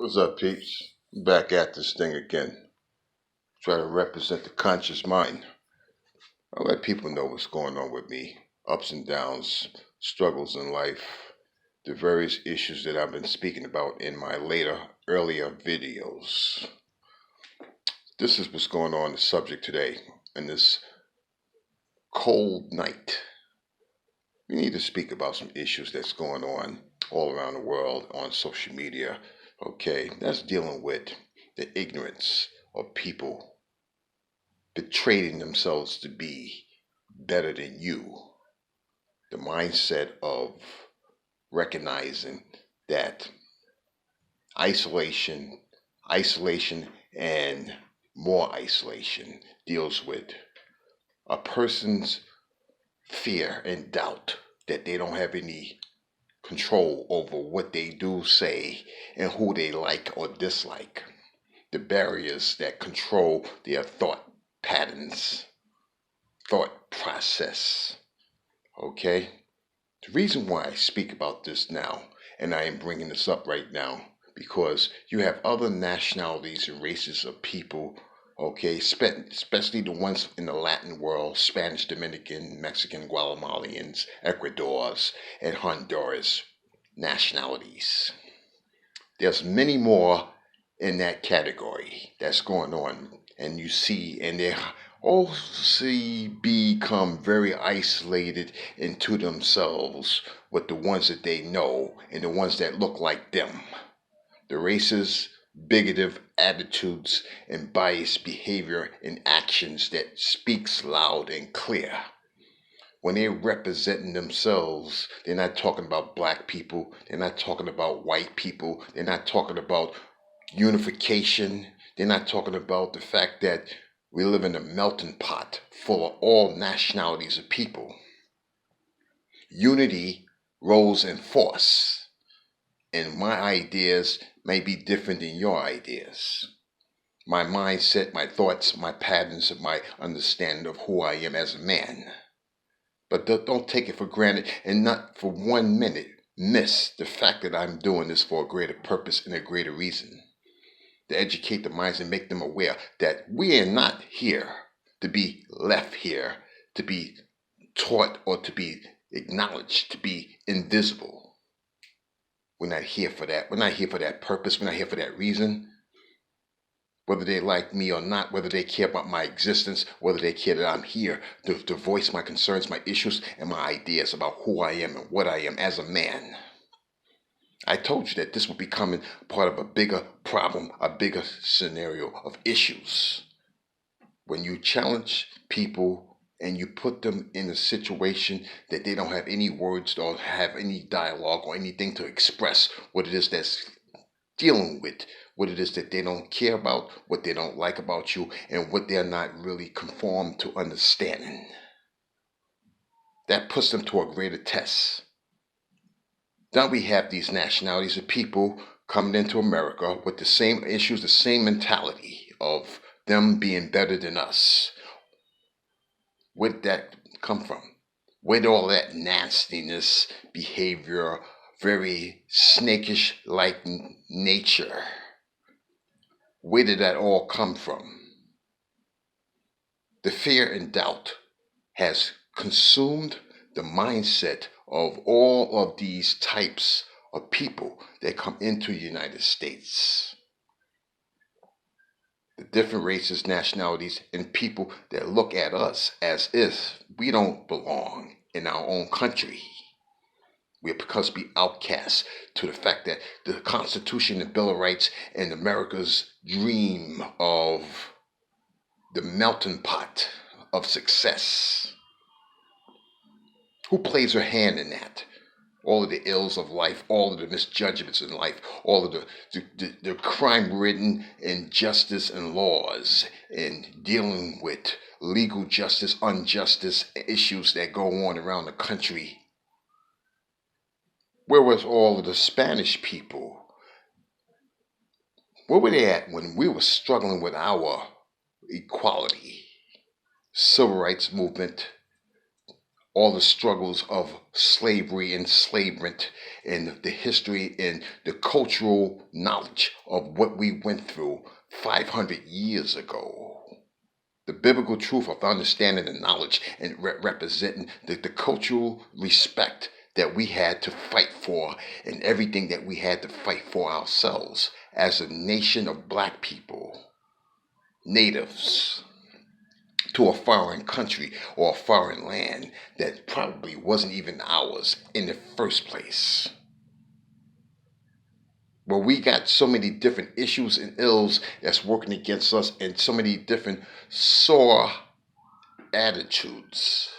What's up, peeps? Back at this thing again. Try to represent the conscious mind. I let people know what's going on with me, ups and downs, struggles in life, the various issues that I've been speaking about in my earlier videos. This is what's going on, the subject today, in this cold night. We need to speak about some issues that's going on all around the world on social media. Okay, that's dealing with the ignorance of people betraying themselves to be better than you. The mindset of recognizing that isolation, isolation, and more isolation deals with a person's fear and doubt that they don't have any control over what they do say and who they like or dislike. The barriers that control their thought patterns, thought process. Okay? The reason why I speak about this now, and I am bringing this up right now, because you have other nationalities and races of people, okay, especially the ones in the Latin world, Spanish, Dominican, Mexican, Guatemalans, Ecuadors, and Honduras nationalities. There's many more in that category that's going on, and you see, and they also become very isolated into themselves with the ones that they know and the ones that look like them. The races, bigoted attitudes, and biased behavior and actions that speaks loud and clear. When they're representing themselves, they're not talking about black people, they're not talking about white people, they're not talking about unification, they're not talking about the fact that we live in a melting pot full of all nationalities of people. Unity rose in force, and my ideas may be different than your ideas. My mindset, my thoughts, my patterns, my understanding of who I am as a man. But don't take it for granted and not for 1 minute miss the fact that I'm doing this for a greater purpose and a greater reason. To educate the minds and make them aware that we are not here to be left here, to be taught or to be acknowledged, to be invisible. We're not here for that. We're not here for that purpose. We're not here for that reason. Whether they like me or not, whether they care about my existence, whether they care that I'm here to voice my concerns, my issues, and my ideas about who I am and what I am as a man. I told you that this will be becoming part of a bigger problem, a bigger scenario of issues. When you challenge people and you put them in a situation that they don't have any words or have any dialogue or anything to express what it is that's dealing with, what it is that they don't care about, what they don't like about you, and what they're not really conformed to understanding. That puts them to a greater test. Now we have these nationalities of people coming into America with the same issues, the same mentality of them being better than us. Where did that come from? Where did all that nastiness, behavior, very snakish-like nature, where did that all come from? The fear and doubt has consumed the mindset of all of these types of people that come into the United States. The different races, nationalities, and people that look at us as if we don't belong in our own country. We're because we outcasts to the fact that the Constitution, the Bill of Rights, and America's dream of the melting pot of success. Who plays her hand in that? All of the ills of life, all of the misjudgments in life, all of the crime-ridden injustice and laws, and dealing with legal justice, injustice issues that go on around the country. Where was all of the Spanish people? Where were they at when we were struggling with our equality, civil rights movement, all the struggles of slavery, enslavement, and the history and the cultural knowledge of what we went through 500 years ago. The biblical truth of understanding and knowledge and representing the cultural respect that we had to fight for and everything that we had to fight for ourselves as a nation of black people, natives, to a foreign country or a foreign land that probably wasn't even ours in the first place. Where we got so many different issues and ills that's working against us and so many different sore attitudes.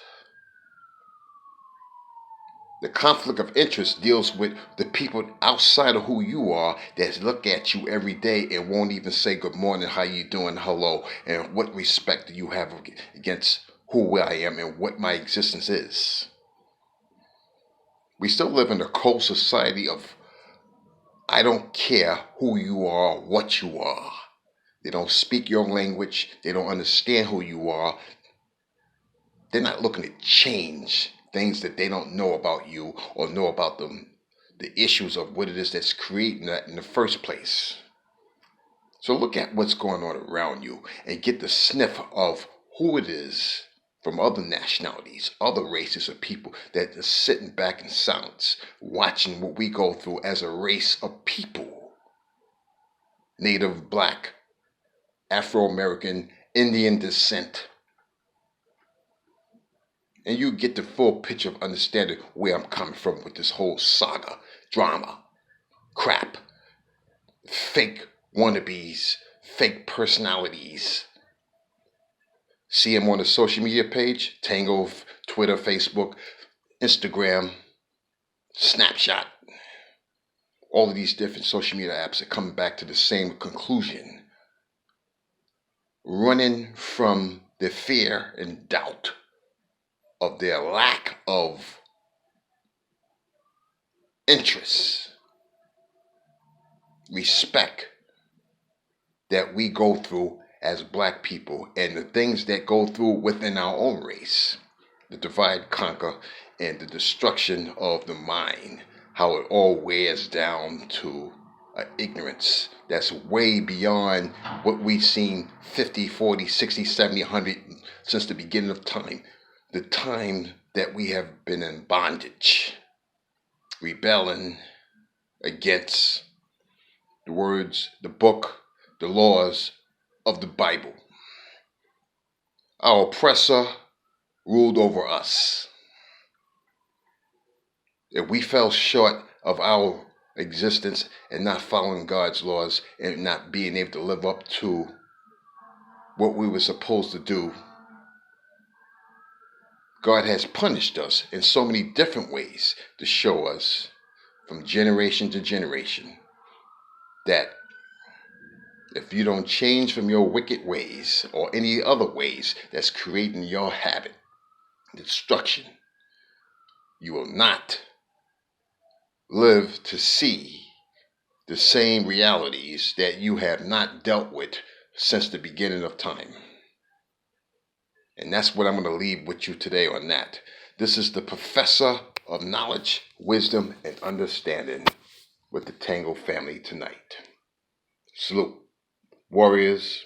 The conflict of interest deals with the people outside of who you are that look at you every day and won't even say good morning, how you doing, hello, and what respect do you have against who I am and what my existence is. We still live in a cold society of I don't care who you are, what you are. They don't speak your language. They don't understand who you are. They're not looking to change things that they don't know about you or know about the issues of what it is that's creating that in the first place. So look at what's going on around you and get the sniff of who it is from other nationalities, other races of people that are sitting back in silence, watching what we go through as a race of people. Native, black, Afro-American, Indian descent. And you get the full picture of understanding where I'm coming from with this whole saga, drama, crap, fake wannabes, fake personalities. See them on the social media page, Tango, Twitter, Facebook, Instagram, Snapchat. All of these different social media apps are coming back to the same conclusion. Running from the fear and doubt of their lack of interest, respect that we go through as black people and the things that go through within our own race, the divide, conquer, and the destruction of the mind, how it all wears down to ignorance that's way beyond what we've seen 50, 40, 60, 70, 100 since the beginning of time. The time that we have been in bondage, rebelling against the words, the book, the laws of the Bible. Our oppressor ruled over us. If we fell short of our existence and not following God's laws and not being able to live up to what we were supposed to do, God has punished us in so many different ways to show us from generation to generation that if you don't change from your wicked ways or any other ways that's creating your habit, destruction, you will not live to see the same realities that you have not dealt with since the beginning of time. And that's what I'm going to leave with you today on that. This is the professor of knowledge, wisdom, and understanding with the Tango family tonight. Salute, warriors.